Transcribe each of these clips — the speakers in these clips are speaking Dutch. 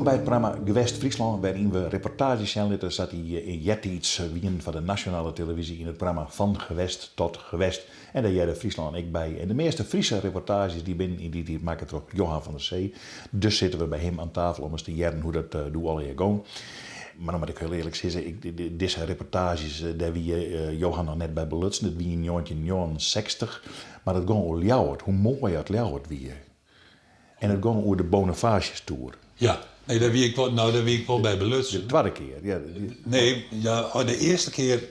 bij het programma Gewest Friesland, waarin we reportages zijn. Er zat hij in Jettiets, wien van de nationale televisie, in het programma Van Gewest tot Gewest. En daar jij Friesland en ik bij. En de meeste Friese reportages die maken toch Johan van der Zee. Dus zitten we bij hem aan tafel om eens te jaren hoe dat doe al hier gaan. Maar dan moet ik heel eerlijk zeggen, deze reportages, daar wie Johan nog net bij belutsen, dat wie in 1960. Maar dat ging over Ljouwert, hoe mooi het Ljouwert wie. En het ging over de Bonifacius Tour. Ja, nee, daar wie ik wel bij belutsen. De tweede keer, ja. Nee, ja, de eerste keer,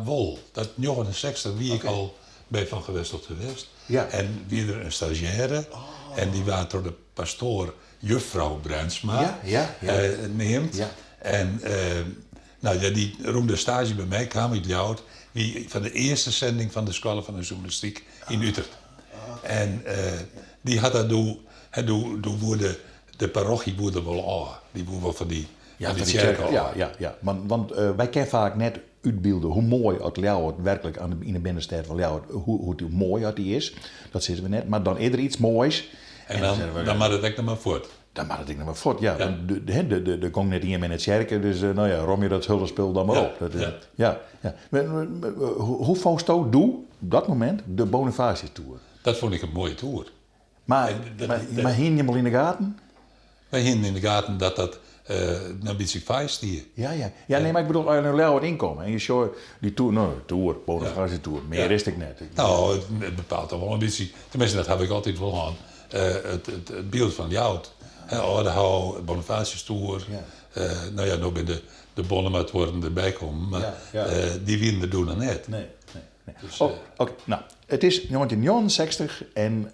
wol. Dat 69 wie ik al bij Van Gewest tot Gewest. Ja. En wie er een stagiaire, en die waren door de pastoor juffrouw Bruinsma neemt. Ja. En die roemde stage bij mij, kwam uit Ljouwert, wie van de eerste zending van de School van de Journalistiek in Utrecht. En die had dat de parochie woerde wel aan. Die woerde wel van die kerk. Ja. Want wij kennen vaak net uitbeelden hoe mooi het Ljouwert werkelijk in de binnenstad van Ljouwert, hoe mooi het die is. Dat zitten we net. Maar dan eerder iets moois. En dan mag het echt nog maar voort. Dan mag het ik nog maar voort, ja. Er komt net iemand in het kerken, dus rom je dat huldenspul dan maar op. Hoe vond je op dat moment de Bonifacius Tour? Dat vond ik een mooie tour. Maar hing je hem al in de gaten? Wij hingen in de gaten dat een beetje feest hier. Ja, nee, maar ik bedoel, als je naar Ljouwert inkomen en je show die tour, Bonifacius Tour, meer wist ik net. Nou, het bepaalt toch wel een beetje, tenminste dat heb ik altijd wel aan, het beeld van Ljouwert. Oudehout, Bonifacius Tour. Ja. Nou ben de bonnen het worden erbij komen, maar die winnen er doen dan net. Nee. Dus, Oké. Nou, het is 1969 en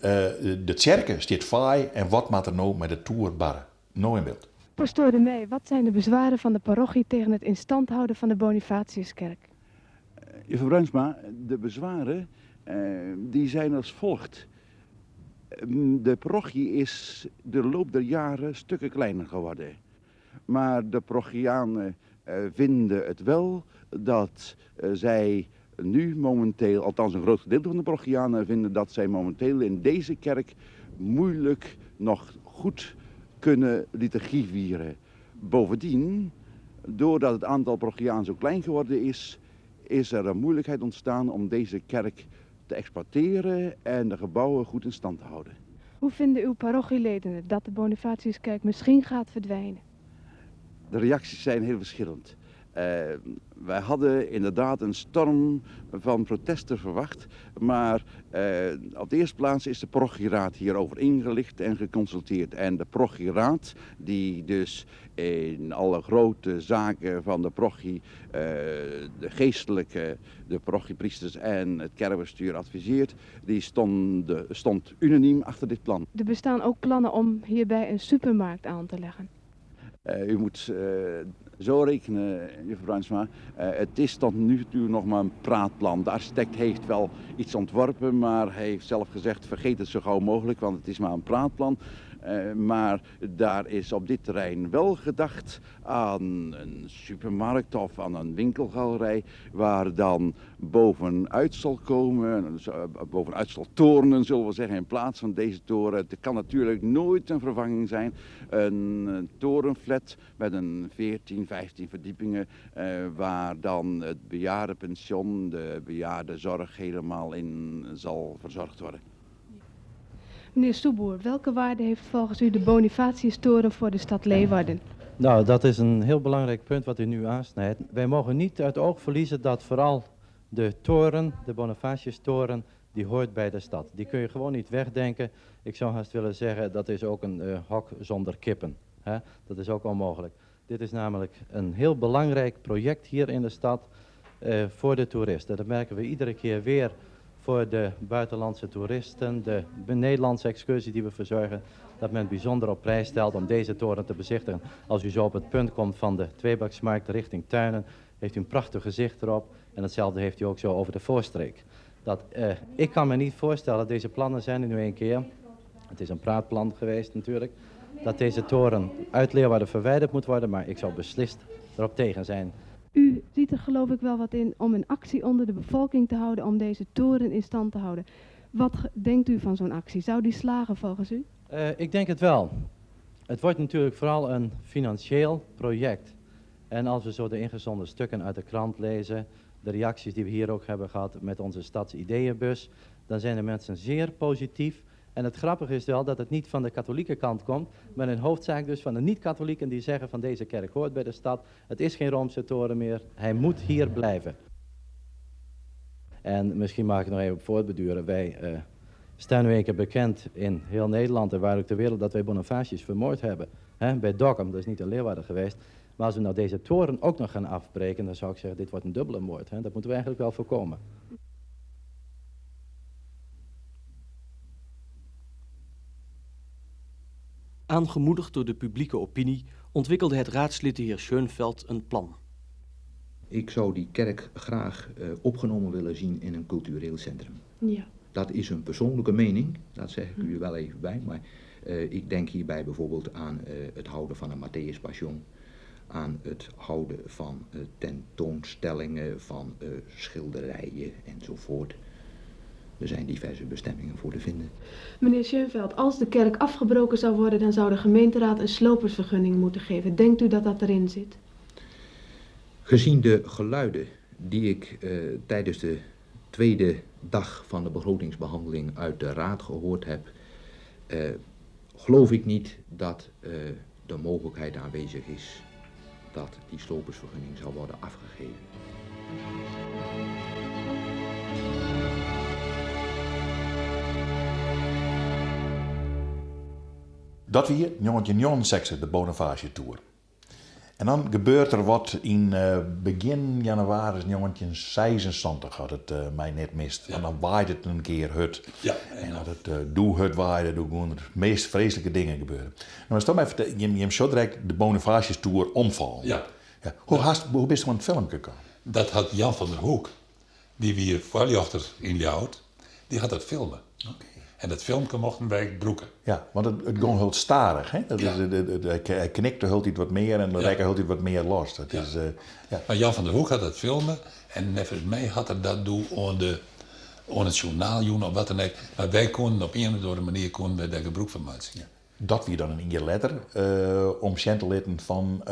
de kerken staat vrij en wat maakt er nou met de Tour barren? Nou in beeld. Pastoor De Meij, wat zijn de bezwaren van de parochie tegen het instand houden van de Bonifatiuskerk? Juffrouw Bruinsma, de bezwaren die zijn als volgt. De parochie is de loop der jaren stukken kleiner geworden. Maar de parochianen vinden het wel dat zij nu momenteel, althans een groot gedeelte van de parochianen vinden dat zij momenteel in deze kerk moeilijk nog goed kunnen liturgie vieren. Bovendien, doordat het aantal parochianen zo klein geworden is er een moeilijkheid ontstaan om deze kerk te exploiteren en de gebouwen goed in stand te houden. Hoe vinden uw parochieleden het dat de Bonifatiuskerk misschien gaat verdwijnen? De reacties zijn heel verschillend. Wij hadden inderdaad een storm van protesten verwacht, maar op de eerste plaats is de parochieraad hierover ingelicht en geconsulteerd. En de parochieraad, die dus in alle grote zaken van de parochie, de geestelijke, de parochiepriesters en het kerkbestuur adviseert, die stond unaniem achter dit plan. Er bestaan ook plannen om hierbij een supermarkt aan te leggen. U moet zo rekenen, juffrouw Bruinsma, het is tot nu toe nog maar een praatplan. De architect heeft wel iets ontworpen, maar hij heeft zelf gezegd vergeet het zo gauw mogelijk, want het is maar een praatplan. Maar daar is op dit terrein wel gedacht aan een supermarkt of aan een winkelgalerij waar dan bovenuit zal komen, bovenuit zal torenen zullen we zeggen in plaats van deze toren. Het kan natuurlijk nooit een vervanging zijn. Een torenflat met een 14, 15 verdiepingen waar dan het bejaardenpension, de bejaardenzorg helemaal in zal verzorgd worden. Meneer Soeboer, welke waarde heeft volgens u de Bonifatiustoren voor de stad Leeuwarden? Nou, dat is een heel belangrijk punt wat u nu aansnijdt. Wij mogen niet uit het oog verliezen dat vooral de toren, de Bonifatiustoren, die hoort bij de stad. Die kun je gewoon niet wegdenken. Ik zou haast willen zeggen, dat is ook een hok zonder kippen. Hè? Dat is ook onmogelijk. Dit is namelijk een heel belangrijk project hier in de stad voor de toeristen. Dat merken we iedere keer weer voor de buitenlandse toeristen, de Nederlandse excursie die we verzorgen, dat men bijzonder op prijs stelt om deze toren te bezichtigen. Als u zo op het punt komt van de Tweebaksmarkt richting Tuinen, heeft u een prachtig gezicht erop en hetzelfde heeft u ook zo over de Voorstreek. Ik kan me niet voorstellen, deze plannen zijn er nu een keer, het is een praatplan geweest natuurlijk, dat deze toren uit Leeuwarden verwijderd moet worden, maar ik zou beslist erop tegen zijn. U ziet er geloof ik wel wat in om een actie onder de bevolking te houden om deze toren in stand te houden. Wat denkt u van zo'n actie? Zou die slagen volgens u? Ik denk het wel. Het wordt natuurlijk vooral een financieel project. En als we zo de ingezonden stukken uit de krant lezen, de reacties die we hier ook hebben gehad met onze stadsideeënbus, dan zijn de mensen zeer positief. En het grappige is wel dat het niet van de katholieke kant komt, maar in hoofdzaak dus van de niet-katholieken die zeggen van deze kerk hoort bij de stad. Het is geen Roomse toren meer, hij moet hier blijven. En misschien mag ik nog even op voortbeduren. Wij staan nu een keer bekend in heel Nederland en waar ook ter wereld dat wij Bonifatius vermoord hebben. Bij Dokkum, dat is niet in Leeuwarden geweest. Maar als we nou deze toren ook nog gaan afbreken, dan zou ik zeggen, dit wordt een dubbele moord. Dat moeten we eigenlijk wel voorkomen. Aangemoedigd door de publieke opinie ontwikkelde het raadslid de heer Schoenveld een plan. Ik zou die kerk graag opgenomen willen zien in een cultureel centrum. Ja. Dat is een persoonlijke mening, dat zeg ik u er wel even bij, maar ik denk hierbij bijvoorbeeld aan het houden van een Matthäus Passion, aan het houden van tentoonstellingen, van schilderijen enzovoort. Er zijn diverse bestemmingen voor te vinden. Meneer Schoenveld, als de kerk afgebroken zou worden, dan zou de gemeenteraad een slopersvergunning moeten geven. Denkt u dat dat erin zit? Gezien de geluiden die ik tijdens de tweede dag van de begrotingsbehandeling uit de raad gehoord heb, geloof ik niet dat de mogelijkheid aanwezig is dat die slopersvergunning zal worden afgegeven. Dat weer 1969 de Bonifatius Tour. En dan gebeurt er wat in begin januari 1976, had het mij net mist. Ja. En dan waait het een keer hut. Ja, en dat het doe-hut waaide, doe gewoon de meest vreselijke dingen gebeuren. Nou, stel me even, je hebt zo direct de Bonifatius Tour omvallen. Ja. Ja. Hoe bist je aan het film gekomen? Dat had Jan van der Hoek, die weer voorjochter in Ljouwert, die had dat filmen. Okay. En dat filmpje mochten wij broeken. Ja, want het ging heel starig. Hè? Dat is, hij knikte heel iets wat meer en de rekker heel iets wat meer los. Dat is, ja. Maar Jan van der Hoek had dat filmen en volgens mij had er dat doel aan het journaal of wat dan ook. Maar wij konden op een of andere manier daar gebruik van maken. Ja. Dat wie dan in je letter om te litten van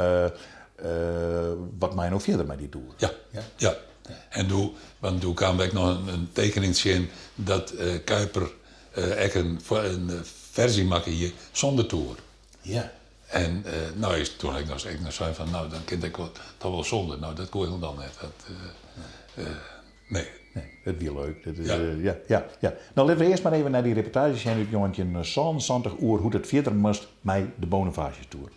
wat mij nou verder met die tour. Ja. En toen kwam ik nog een tekening in dat Kuiper echt een versie maken hier zonder tour. Ja. En toen ik nog zei van, nou dan kind ik toch wel zonder. Nou dat kon je dan net. Nee, het weer leuk. Dat is, ja. Nou, laten we eerst maar even naar die reportage zijn uit jongetje 70 uur hoe het verder moest met de Bonifatius Tour.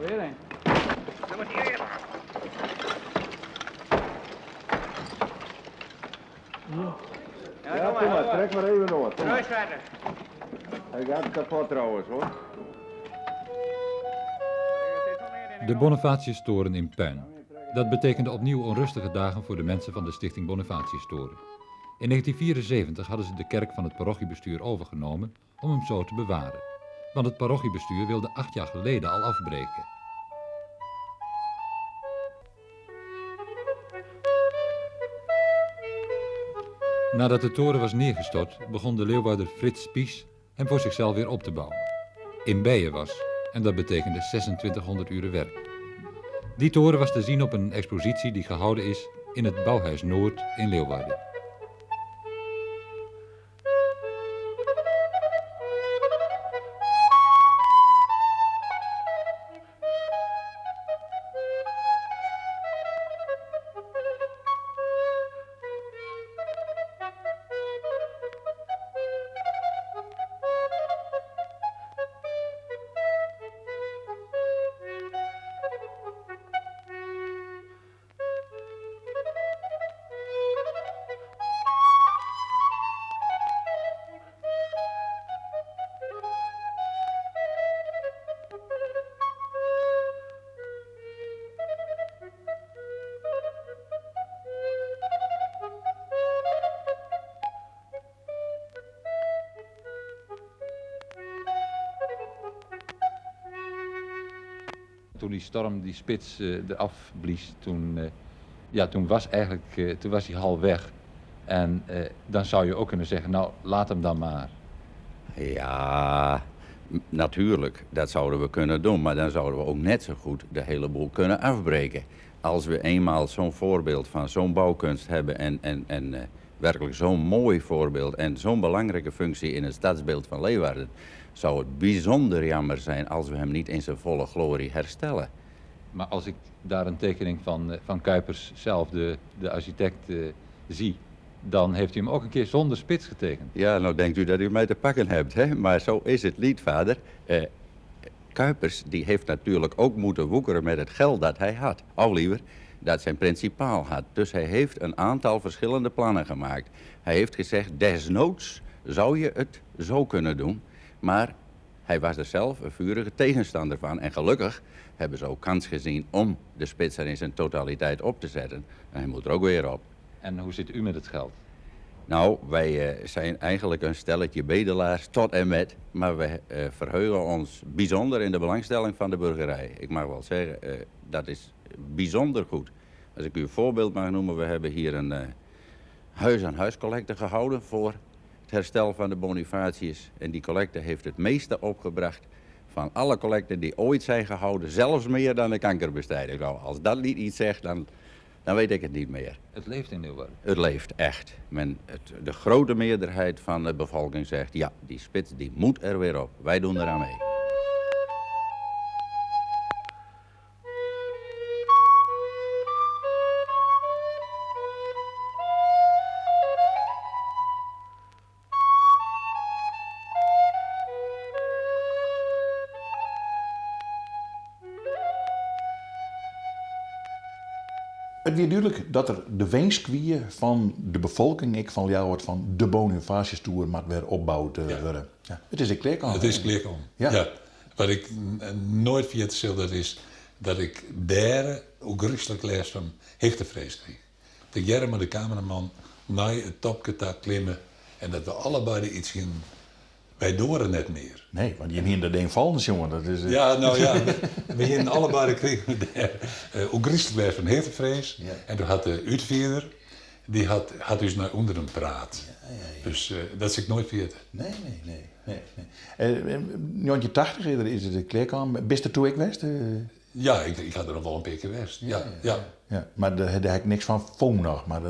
Weer een. Dan moet hij weer. Ja, kom maar, trek maar even door. Nooit verder. Hij gaat kapot trouwens hoor. De Bonifatiustoren in puin. Dat betekende opnieuw onrustige dagen voor de mensen van de stichting Bonifatiustoren. In 1974 hadden ze de kerk van het parochiebestuur overgenomen om hem zo te bewaren. Want het parochiebestuur wilde 8 jaar geleden al afbreken. Nadat de toren was neergestort, begon de Leeuwarder Frits Spies hem voor zichzelf weer op te bouwen. In bijen was, en dat betekende 2600 uren werk. Die toren was te zien op een expositie die gehouden is in het Bouwhuis Noord in Leeuwarden. Toen die storm die spits eraf blies, toen was hij half weg. En dan zou je ook kunnen zeggen, nou laat hem dan maar. Ja, natuurlijk, dat zouden we kunnen doen. Maar dan zouden we ook net zo goed de hele boel kunnen afbreken. Als we eenmaal zo'n voorbeeld van zo'n bouwkunst hebben en werkelijk zo'n mooi voorbeeld en zo'n belangrijke functie in het stadsbeeld van Leeuwarden, zou het bijzonder jammer zijn als we hem niet in zijn volle glorie herstellen. Maar als ik daar een tekening van Cuypers zelf, de architect, zie, dan heeft u hem ook een keer zonder spits getekend. Ja, nou denkt u dat u mij te pakken hebt, hè? Maar zo is het niet, vader. Cuypers die heeft natuurlijk ook moeten woekeren met het geld dat hij had. Of liever, dat zijn principaal had. Dus hij heeft een aantal verschillende plannen gemaakt. Hij heeft gezegd, desnoods zou je het zo kunnen doen. Maar hij was er zelf een vurige tegenstander van. En gelukkig hebben ze ook kans gezien om de spits er in zijn totaliteit op te zetten. En hij moet er ook weer op. En hoe zit u met het geld? Nou, wij zijn eigenlijk een stelletje bedelaars tot en met. Maar we verheugen ons bijzonder in de belangstelling van de burgerij. Ik mag wel zeggen, dat is bijzonder goed. Als ik u een voorbeeld mag noemen, we hebben hier een huis-aan-huis collecte gehouden voor het herstel van de Bonifatius. En die collecte heeft het meeste opgebracht van alle collecten die ooit zijn gehouden, zelfs meer dan de kankerbestrijding. Nou, als dat niet iets zegt, dan weet ik het niet meer. Het leeft in Leeuwarden. Het leeft echt. De grote meerderheid van de bevolking zegt, ja, die spits die moet er weer op. Wij doen eraan mee. Het weer duidelijk dat er de wens kwam van de bevolking, ik van jou wordt van de Bonifatius-toer moet weer opgebouwd worden. Ja, het is een kleerkant. Het is kleerkant. Ja. Wat ik nooit vergeten zal, dat is dat ik daar ook rustig les van hechtevrees kreeg. Dat jij met de cameraman naar het topje klimmen en dat we allebei iets gingen. Wij doren net meer. Nee, want je hebt er een vallens, jongen. Dat is, Ja, nou ja, we gingen allebei kregen ook rustig les van hechtevrees. Ja. En toen had de uitvinder, die had dus naar onder een praat. Ja. Dus dat is ik nooit vergeten. Nee. Jantje 80 is het de kleerkamer. Bist er toe ik geweest? Ja, ik had er nog wel een paar keer geweest. Ja. Maar daar heb ik niks van foam nog. Maar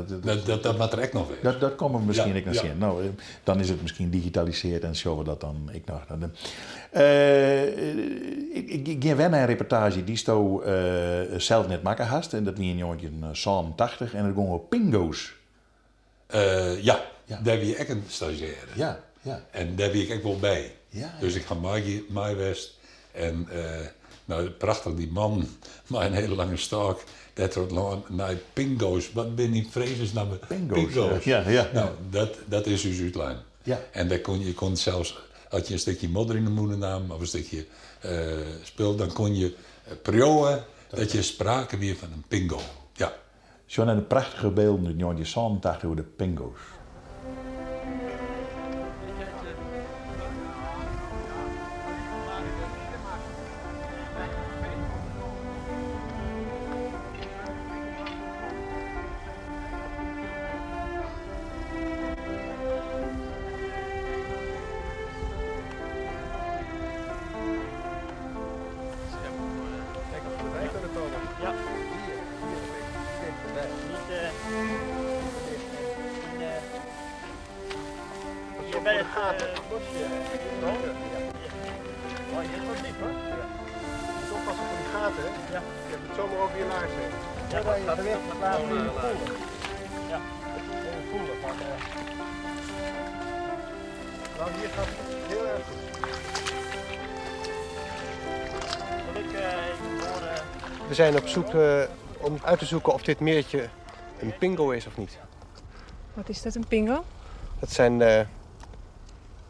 dat maakt er echt nog weer. Dat komen we misschien ik nog zien. Nou, dan is het misschien digitaliseerd en zo we dat dan ik nog. Ik ging weer naar een reportage die sto zelf net maken hast. En dat was een jongetje 80 en dan gingen we pingo's. Daar wie ik een stagiaire. Ja. En daar wie ik echt wel bij. Ja. Dus ik ga mij West en nou prachtig die man, maar een hele lange stok. Dat wordt naar pingo's. Wat ben je vredesnaam? Pingo's. Ja. Nou, dat is dus uitlijn. Ja. En daar kon je zelfs, had je een stukje modder in de moedernaam of een stukje spul, dan kon je proeven dat je sprake weer van een pingo. Ja. Zo naar de prachtige beelden, jongetje 80 over de pingo's. Ja. gaten. Oh, je hebt wat diep, hoor. Ja. Je moet oppassen voor die gaten, hè? Ja. Je hebt het zomaar over je laars heen. Ja, dat gaat er weer te laten in je voelen. Ja, even voelen. Maar, nou, hier gaat het heel erg goed. We zijn op zoek om uit te zoeken of dit meertje een pingo is of niet. Wat is dat, een pingo? Dat zijn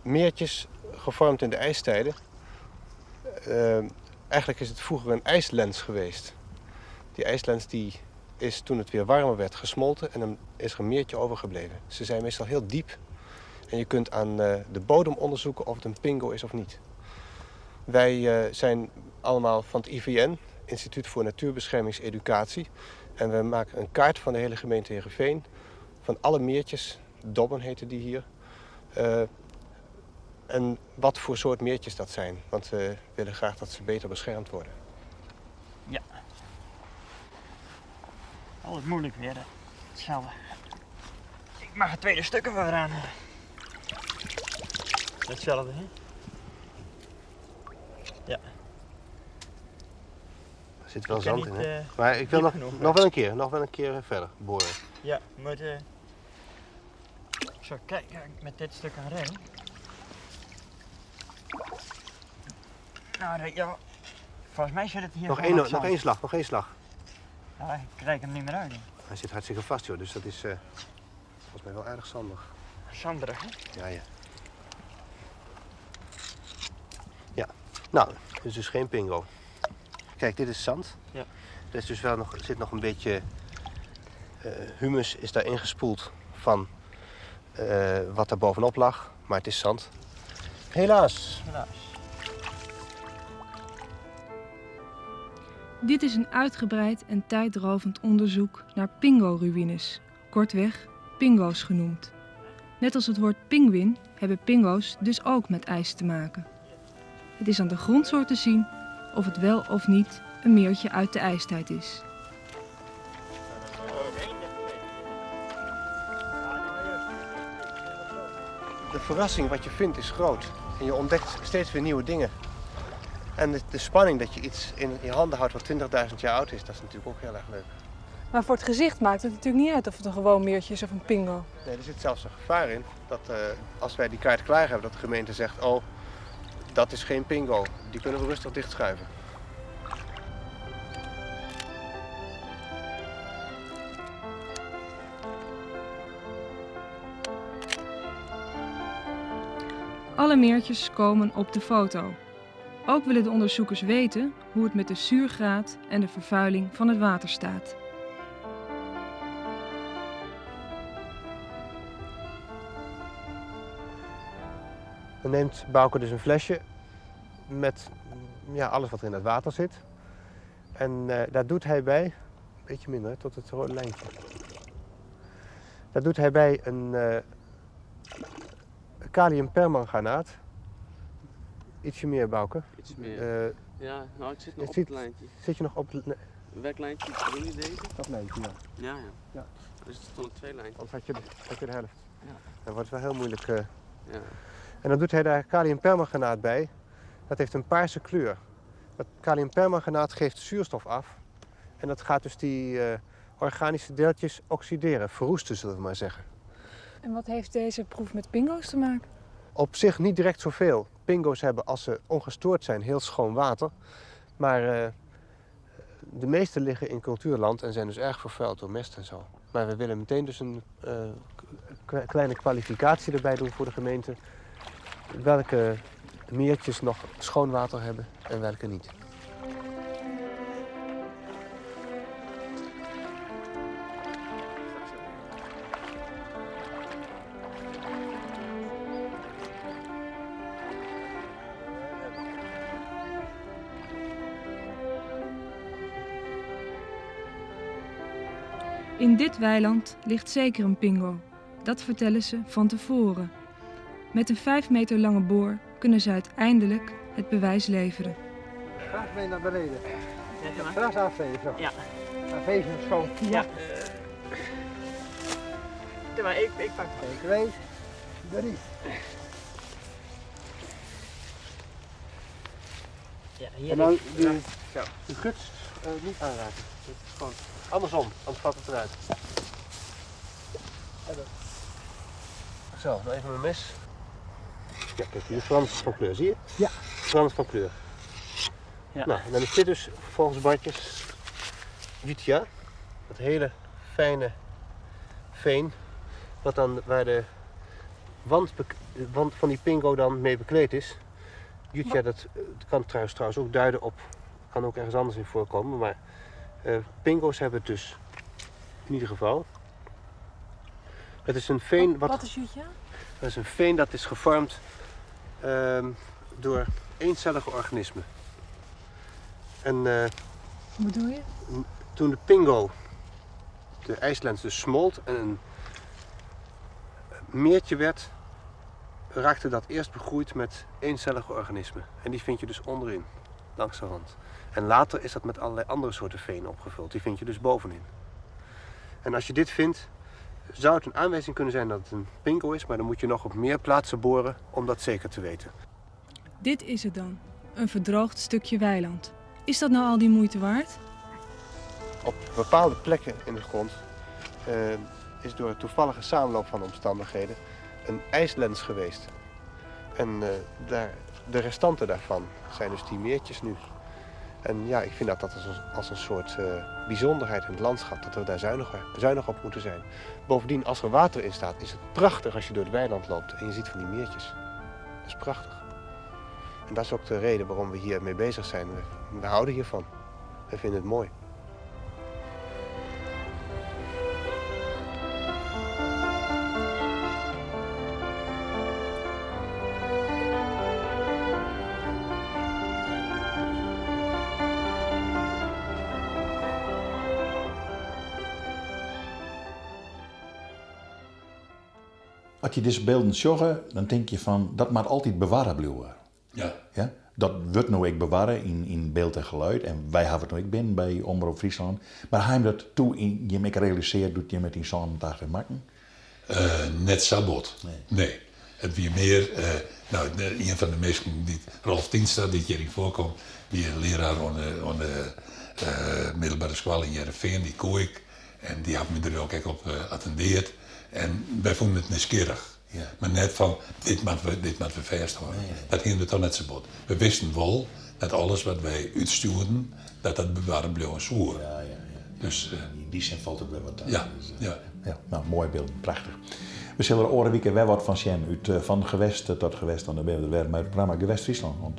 meertjes gevormd in de ijstijden. Eigenlijk is het vroeger een ijslens geweest. Die ijslens die is toen het weer warmer werd gesmolten en dan is er een meertje overgebleven. Ze zijn meestal heel diep en je kunt aan de bodem onderzoeken of het een pingo is of niet. Wij zijn allemaal van het IVN, Instituut voor Natuurbeschermingseducatie. En we maken een kaart van de hele gemeente Heerenveen. Van alle meertjes, dobben heten die hier. En wat voor soort meertjes dat zijn. Want we willen graag dat ze beter beschermd worden. Ja. Alles moeilijk weer. Hetzelfde. Ik mag er tweede stukken voor aan. Hetzelfde, hè? Ja. Er zit wel zand in, hè? Maar ik wil nog wel een keer verder boren. Ja, moet zo kijken met dit stuk aan redden. Nou, ja, volgens mij zit het hier nog één slag. Ja, ik krijg hem niet meer uit. Hij zit hartstikke vast, joh, dus dat is volgens mij wel erg zandig. Zanderig, hè? Ja. Ja, nou, dit is dus geen pingo. Kijk, dit is zand. Ja. Er is dus wel zit nog een beetje humus is daar ingespoeld van wat daar bovenop lag, maar het is zand. Helaas. Dit is een uitgebreid en tijdrovend onderzoek naar pingo-ruïnes, kortweg pingo's genoemd. Net als het woord pinguïn hebben pingo's dus ook met ijs te maken. Het is aan de grondsoort te zien of het wel of niet een meertje uit de ijstijd is. De verrassing wat je vindt is groot en je ontdekt steeds weer nieuwe dingen. En de spanning dat je iets in je handen houdt wat 20.000 jaar oud is, dat is natuurlijk ook heel erg leuk. Maar voor het gezicht maakt het natuurlijk niet uit of het een gewoon meertje is of een pingo. Nee, er zit zelfs een gevaar in dat als wij die kaart klaar hebben, dat de gemeente zegt, oh, dat is geen pingo. Die kunnen we rustig dichtschuiven. Alle meertjes komen op de foto. Ook willen de onderzoekers weten hoe het met de zuurgraad en de vervuiling van het water staat. Dan neemt Bouke dus een flesje met alles wat er in het water zit. En daar doet hij bij, een beetje minder, tot het rode lijntje. Daar doet hij bij een kaliumpermanganaat. Ietsje meer, Bouke. Iets meer. Ja, nou ik zit nog op het lijntje. Zit je nog op het... Welk lijntje? Wil je deze? Dat lijntje, ja. Ja. Dus het stond 2 lijntjes. Anders had je de helft. Ja. Dat wordt wel heel moeilijk. Ja. En dan doet hij daar kaliumpermanganaat bij. Dat heeft een paarse kleur. Dat kaliumpermanganaat geeft zuurstof af. En dat gaat dus die organische deeltjes oxideren, verroesten zullen we maar zeggen. En wat heeft deze proef met pingo's te maken? Op zich niet direct zoveel. Pingo's hebben als ze ongestoord zijn heel schoon water. Maar de meeste liggen in cultuurland en zijn dus erg vervuild door mest en zo. Maar we willen meteen dus een kleine kwalificatie erbij doen voor de gemeente. Welke meertjes nog schoon water hebben en welke niet. In dit weiland ligt zeker een pingo. Dat vertellen ze van tevoren. Met een 5 meter lange boor kunnen ze uiteindelijk het bewijs leveren. Gras mee naar beneden. Het gras afvegen zo. Ja. Dan veeg je hem schoon. Ja. Maar ik pak het. 2, 3. zeggen. Hier En dan ligt- de guts niet aanraken. Het is gewoon andersom, anders valt het eruit. Zo, nou even mijn mes. Ja, kijk, hier verandert van kleur, zie je? Ja. Verandert van kleur. Ja. Nou, en dan is dit dus volgens Bartjes Jutja, dat hele fijne veen, wat dan, waar de wand van die pingo dan mee bekleed is. Jutja, dat kan trouwens ook duiden op, kan ook ergens anders in voorkomen, maar pingo's hebben het dus in ieder geval. Het is een veen Wat is Jutja? Dat is een veen dat is gevormd door eencellige organismen. En Wat bedoel je? toen de pingo, de ijslens dus smolt en een meertje werd, raakte dat eerst begroeid met eencellige organismen. En die vind je dus onderin, langs de rand. En later is dat met allerlei andere soorten veen opgevuld. Die vind je dus bovenin. En als je dit vindt, zou het een aanwijzing kunnen zijn dat het een pingo is, maar dan moet je nog op meer plaatsen boren om dat zeker te weten. Dit is het dan. Een verdroogd stukje weiland. Is dat nou al die moeite waard? Op bepaalde plekken in de grond is door een toevallige samenloop van omstandigheden een ijslens geweest. En de restanten daarvan zijn dus die meertjes nu. En ja, ik vind dat als een soort bijzonderheid in het landschap, dat we daar zuinig op moeten zijn. Bovendien, als er water in staat, is het prachtig als je door het weiland loopt en je ziet van die meertjes. Dat is prachtig. En dat is ook de reden waarom we hier mee bezig zijn. We houden hiervan. We vinden het mooi. Als je deze beelden zag, dan denk je van, dat moet altijd bewaren blijven. Ja. Dat wordt nou ook bewaren in beeld en geluid. En wij hebben het nou ook binnen bij Omroep Friesland. Maar hij dat toe in je mee realiseert, doet je met die zondag maken? Net sabot. Nee. Het weer meer, een van de meesten, Rolf Tienstra, die hierin voorkomt, die een leraar aan de middelbare school in Heerenveen, die koe ik. En die had me er ook echt op attendeerd. En wij vonden het nieuwsgierig. Ja. Maar net van, dit moeten we vasthouden. Nee. Dat ging het toch net zo bot. We wisten wel dat alles wat wij uitstuurden, dat bewaren bleef zwoer. Ja. Dus, in die zin valt het wel wat aan. Ja. Nou, mooi beeld, prachtig. We zullen er oren weken weer wat van zien, uit van gewest tot gewest, dan de beelden weer met het programma Gewest Friesland.